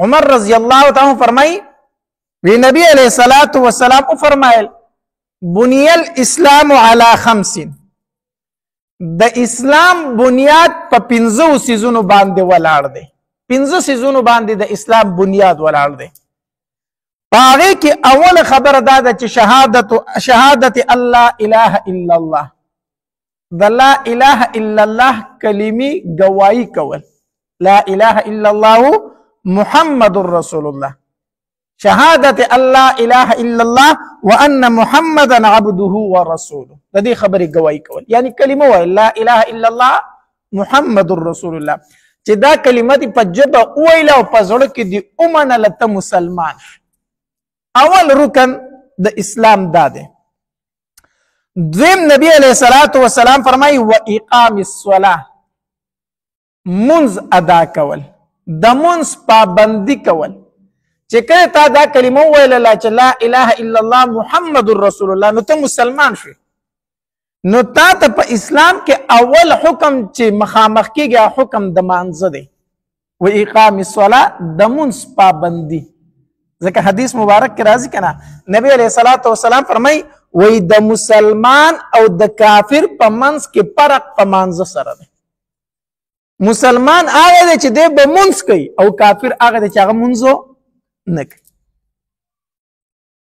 عمر رضی اللہ تعالی فرمائی وی نبی علیہ الصلوۃ والسلام فرمایل بنی الاسلام علی خمس د اسلام بنیاد په 5 سيزونو باندې ولاړ دی 5 سيزونو باندې د اسلام بنیاد ولاړ دی پاره کې اول خبر دا ده چې شهادت الله اله الا الله د لا اله الا الله کلمې گواہی کول لا اله الا الله محمد رسول الله شهادت الله اله الا الله وان محمدا عبده ورسوله د دې خبرې گواہی کول یعنی کلمه وای لا اله الا الله محمد رسول الله چې دا کلمه دی په جبه ویل او په زړه کې دی اومنه لته مسلمان اول رکن د اسلام دا دی دویم نبی علیہ الصلوۃ والسلام فرمای و اقام الصلاه منز ادا کول د منز پابندی کول چې کله تا دا کلمه ویل چې لا اله الا الله محمد رسول الله نو ته مسلمان شوی نو تا ته په اسلام کې اول حکم چې مخامخ کېږي حکم د مانځه دی و اقام الصلاه د منز پابندی ځکه حدیث مبارک کې راځي کنه نبی علیہ الصلوۃ والسلام فرمای وی د مسلمان او د کافر په منځ کې فرق په مانځه سره دی مسلمان هغه دی چې دی به منځ کوي او کافر هغه دی چې هغه منځو نه کوي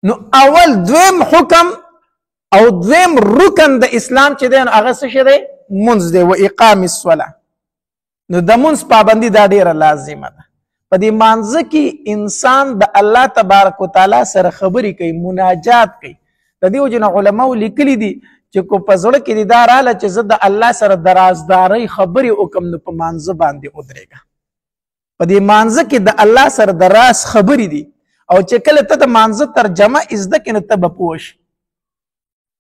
نو اول دویم حکم او دویم رکن د اسلام چې دی نو هغه څه شی دی منځ دی و اقام الصلاه نو د منځ پابندي دا ډیره لازمه ده په دې مانځه کې انسان د الله تبارک وتعالى سره خبرې کوي مناجات کوي د دې وجه علماء لیکلي دي چې کو په زړه کې دي دا رااله چې زه د الله سره د رازدارۍ خبرې وکم نو په مانځه باندې ودرېږه په دې مانځه کې د الله سره د راز خبرې دي او چې کله ته د مانځه ترجمه زده کړې نو ته به پوه شې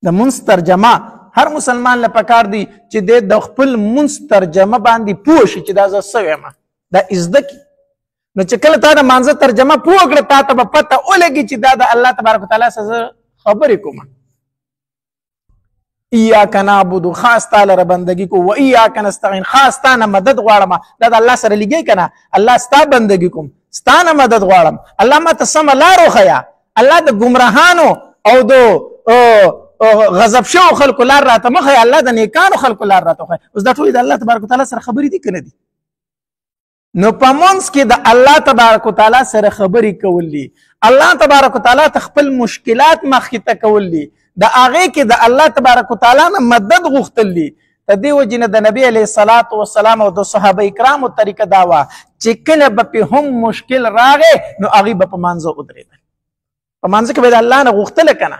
د منځ ترجمه هر مسلمان له پکار دی چې د خپل منځ ترجمه باندې پوه شي چې دا زه څه وایم دا زده کړي نو چې کله تا د مانځه ترجمه پوه کړه تا ته به پته ولګي چې دا د الله تبارک وتعالى سره خبرې کوم ایاک نعبد خاص تعالی ر بندگی کو و ایاک نستعين خاص تعالی مدد غواړم دا د الله سره لګي کنه الله ستا بندگی کوم ستانه مدد غواړم الله ما ته سم لارو خیا الله د گمراهانو او د غضب شو خلق لار راته مخه الله د نیکانو خلق لار راته خو اوس دا ټول د الله تبارک وتعالى سره خبرې دي کنه دي نو پمونس کې د الله تبارک وتعالى سره خبرې کول دي الله تبارک وتعالى خپل مشکلات مخکې ته کول دي د هغه کې د الله تبارک وتعالى نه مدد غوښتل دي تدې وجنه د نبی علیه الصلاۃ والسلام او د صحابه کرامو طریقه دا وا چې کله به هم مشکل راغی نو هغه به په منځه ودرېدل په منځه کې به د الله نه غوښتل کنه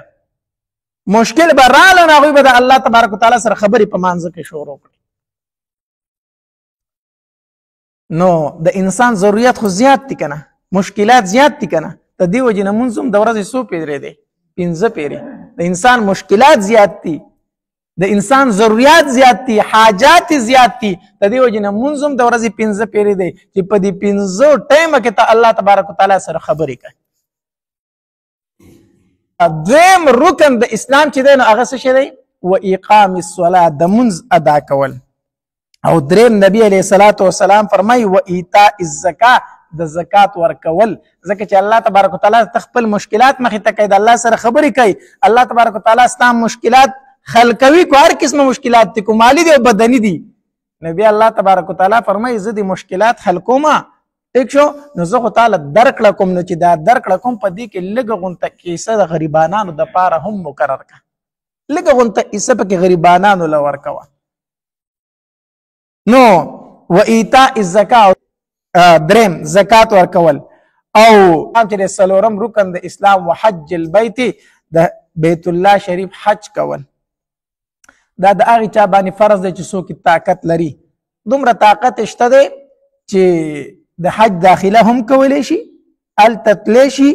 مشکل به رااله نو هغه به د الله تبارک وتعالى سره خبرې په منځه کې شروع کړي نو د انسان ضرورت خو زیات دي کنه مشکلات زیات دي کنه ته دی وجنه منظم د ورځې سو پیری دی 15 پیری د انسان مشکلات زیات دي د انسان ضرورت زیات دي حاجات زیات دي ته دی وجنه منظم د ورځې 15 پیری دی چې په دې 15 ټیم کې ته الله تبارک وتعالى سره خبرې کوي دویم رکن د اسلام چې دی نو هغه څه شی دی و اقام الصلاه د منځ ادا کول او دریم نبی علیہ الصلوۃ والسلام فرمای و ایتاء الزکات د زکات ورکول ځکه چې الله تبارک وتعالى خپل مشکلات مخې ته کوي د الله سره خبرې کوي الله تبارک وتعالى ستاسو مشکلات حل کوي کو هر قسم مشکلات دي کو مالی دي او بدني دي نبی الله تبارک وتعالى فرمای زه دي مشکلات حل کوم ټیک شو نو زه خو تعالی درکړه کوم نو چې دا درکړه کوم په دې کې لږ غونته کیسه د غریبانو د پاره هم مقرر کا لږ غونته کیسه په کې غریبانو لور کوا نو و ایتاء الزکات دریم زکات ورکول او چې سلورم رکن د اسلام وحج البيت د بیت الله شریف حج کول دا د هغه چا باندې فرض دی چې څوک طاقت لري دومره طاقت شته دی چې د حج داخله هم کولی شي هلته تللی شي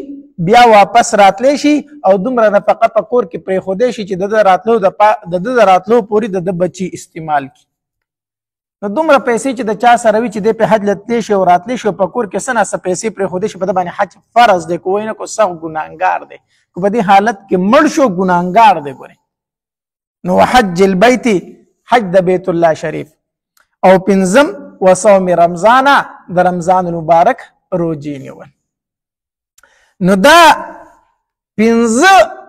بیا واپس راتلی شي او دومره نفقه په کور کې پرېښودی شي چې د ده راتلو پورې د ده بچي استعمال کړي نو دومره پیسې چې د چا سره وي چې دی په حج لتلی شي او راتلی شي په کور کې څه ناڅه پیسې پرېښودی شي په ده باندې حج فرض دی که وایي نه کو سخت ګناهګار دی که په دې حالت کې مړ شو ګناهګار دی ګورې نو حج البیت حج د بیت الله شریف او پنځم وصوم رمضان د رمضان المبارک روجې نیول. نو دا 5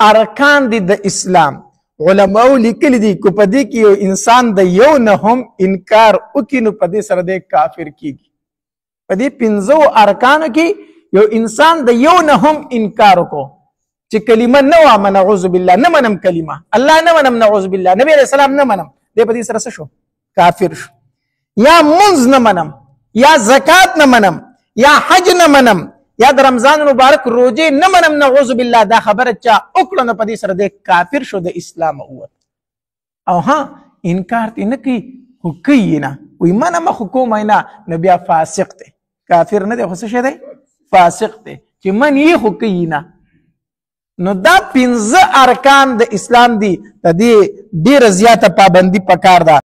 ارکان دي د اسلام. علماء لیکلي دي که په دې کې یو انسان د یو نه هم انکار وکړي نو په دې سره دی کافر کیږي. په دې 5 ارکانو کې یو انسان د یو نه هم انکار وکړو چې کلمه نه وامه نعوذ بالله، نه منم کلمه، الله نه منم نعوذ بالله، نبی علیہ السلام نه منم، دی په دې سره څه شو؟ کافر شو. یا منځ نه منم، یا زکات نه منم، یا حج نه منم، یا د رمضان مبارک روزې نه منم نعوذ بالله، دا خبره چا وکړه نو په دې سره دی کافر شو، د اسلام ووت. او ها انکار تی نه کوي خو کوي نه، وایي منم خو کوم نه، نو بیا فاسق دی، کافر نه دی خو څه شی دی؟ فاسق دی چې مني خو کوي نه. نو دا 5 ارکان د اسلام دي، د دې ډیره زیاته پابندي پکار ده.